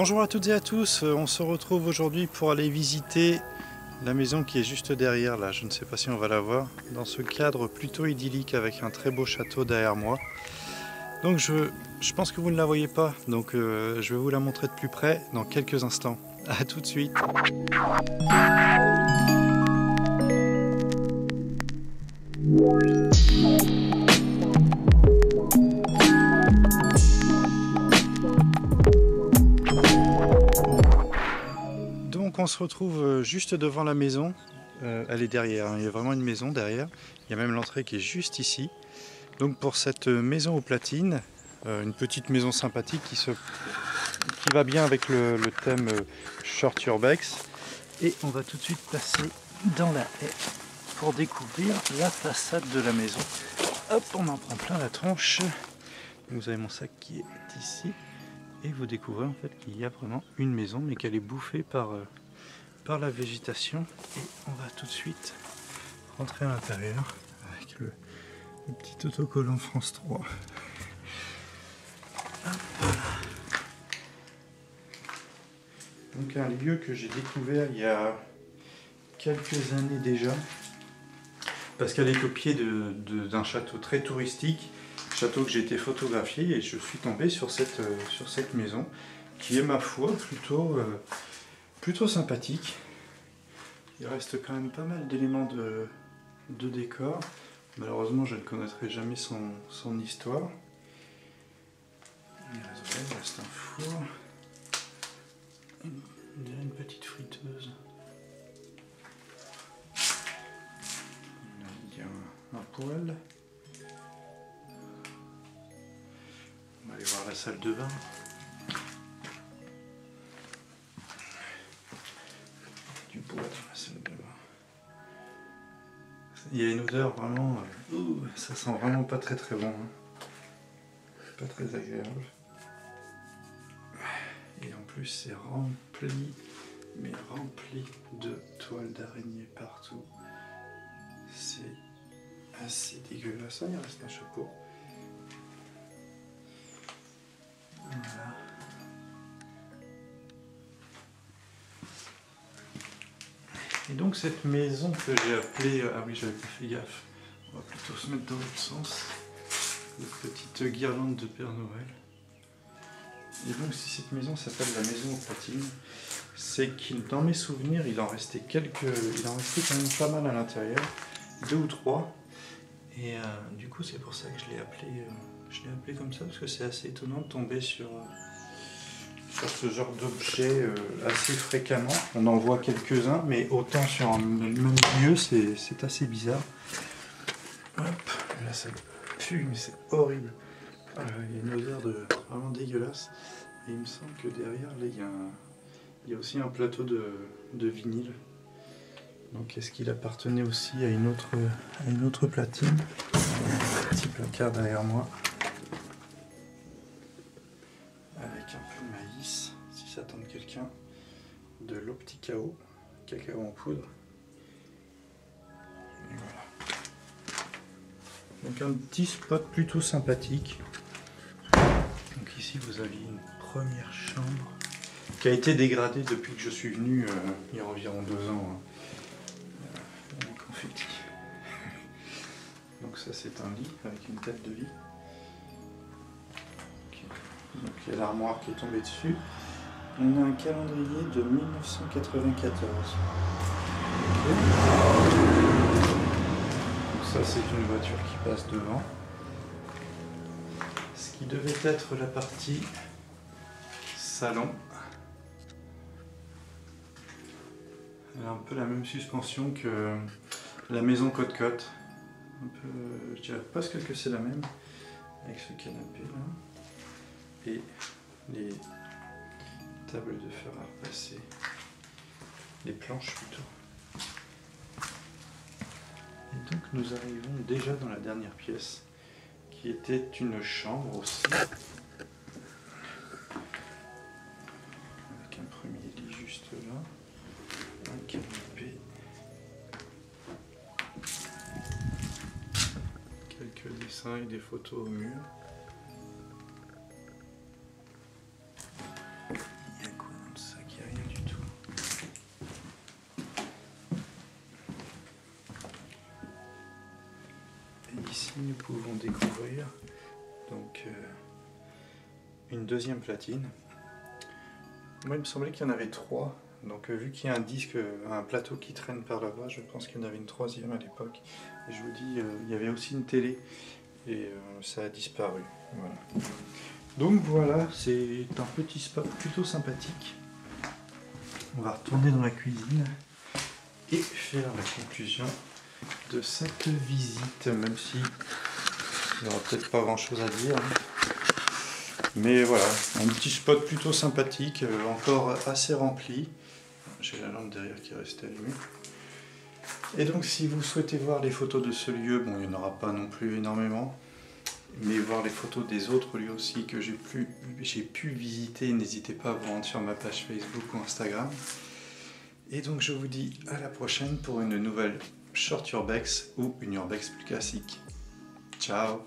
Bonjour à toutes et à tous, on se retrouve aujourd'hui pour aller visiter la maison qui est juste derrière là, je ne sais pas si on va la voir, dans ce cadre plutôt idyllique avec un très beau château derrière moi. Donc je pense que vous ne la voyez pas, donc je vais vous la montrer de plus près dans quelques instants. A tout de suite. Donc on se retrouve juste devant la maison, elle est derrière, hein. Il y a vraiment une maison derrière, il y a même l'entrée qui est juste ici. Donc pour cette maison aux platines, une petite maison sympathique qui va bien avec le thème Short Urbex. Et on va tout de suite passer dans la haie pour découvrir la façade de la maison. Hop, on en prend plein la tronche. Vous avez mon sac qui est ici. Et vous découvrez en fait qu'il y a vraiment une maison, mais qu'elle est bouffée par la végétation. Et on va tout de suite rentrer à l'intérieur avec le petit autocollant France 3. Hop. Donc un lieu que j'ai découvert il y a quelques années déjà, parce qu'elle est au pied d'un château très touristique, château que j'ai été photographié, et je suis tombé sur cette maison qui est, ma foi, plutôt sympathique. Il reste quand même pas mal d'éléments de décor. Malheureusement, je ne connaîtrai jamais son histoire. Il reste un four. Une petite friteuse. Il y a un poêle. On va aller voir la salle de bain. Du bois dans la salle de bain. Il y a une odeur vraiment... ça sent vraiment pas très bon. Hein. Pas très agréable. Et en plus c'est rempli, mais rempli de toiles d'araignée partout. C'est assez dégueulasse. Il reste un chapeau. Voilà. Et donc cette maison que j'ai appelée... ah oui, j'avais pas fait gaffe. On va plutôt se mettre dans l'autre sens. Une petite guirlande de Père Noël. Et donc si cette maison s'appelle la maison aux platines, c'est qu'il, dans mes souvenirs, il en restait quand même pas mal à l'intérieur, 2 ou 3. Et du coup c'est pour ça que je l'ai appelé comme ça, parce que c'est assez étonnant de tomber sur ce genre d'objet assez fréquemment. On en voit quelques-uns, mais autant sur un même lieu, c'est assez bizarre. Hop, là ça pue, mais c'est horrible. Il y a une odeur vraiment dégueulasse. Et il me semble que derrière, là, il y a aussi un plateau de vinyle. Donc est-ce qu'il appartenait aussi à une autre platine? Un petit placard derrière moi. Avec un peu de maïs, si ça tente quelqu'un. De l'Opticao, cacao en poudre. Et voilà. Donc un petit spot plutôt sympathique. Donc ici vous avez une première chambre qui a été dégradée depuis que je suis venu il y a environ 2 ans. Hein. Un confetti. Donc ça c'est un lit avec une table de lit. Okay. Donc il y a l'armoire qui est tombée dessus. On a un calendrier de 1994. Okay. Donc ça c'est une voiture qui passe devant. Ce qui devait être la partie salon. Elle a un peu la même suspension que la maison Côte-Côte. Un peu, je dirais presque que c'est la même, avec ce canapé là. Et les tables de fer à repasser. Les planches plutôt. Et donc nous arrivons déjà dans la dernière pièce, qui était une chambre aussi. Avec un premier lit juste là. Un canapé. Quelques dessins et des photos au mur. Il y a ici nous pouvons découvrir donc une deuxième platine. Moi il me semblait qu'il y en avait 3, donc vu qu'il y a un disque, un plateau qui traîne par là-bas, je pense qu'il y en avait une 3e à l'époque. Et je vous dis, il y avait aussi une télé et ça a disparu. Voilà. Donc voilà, c'est un petit spot plutôt sympathique. On va retourner dans la cuisine et faire la conclusion de cette visite, même si il n'y aura peut-être pas grand chose à dire. Mais voilà, un petit spot plutôt sympathique, encore assez rempli. J'ai la lampe derrière qui reste allumée. Et donc si vous souhaitez voir les photos de ce lieu, bon il n'y en aura pas non plus énormément, mais voir les photos des autres lieux aussi que j'ai pu visiter, n'hésitez pas à vous rendre sur ma page Facebook ou Instagram. Et donc je vous dis à la prochaine pour une nouvelle short urbex ou une urbex plus classique. Ciao.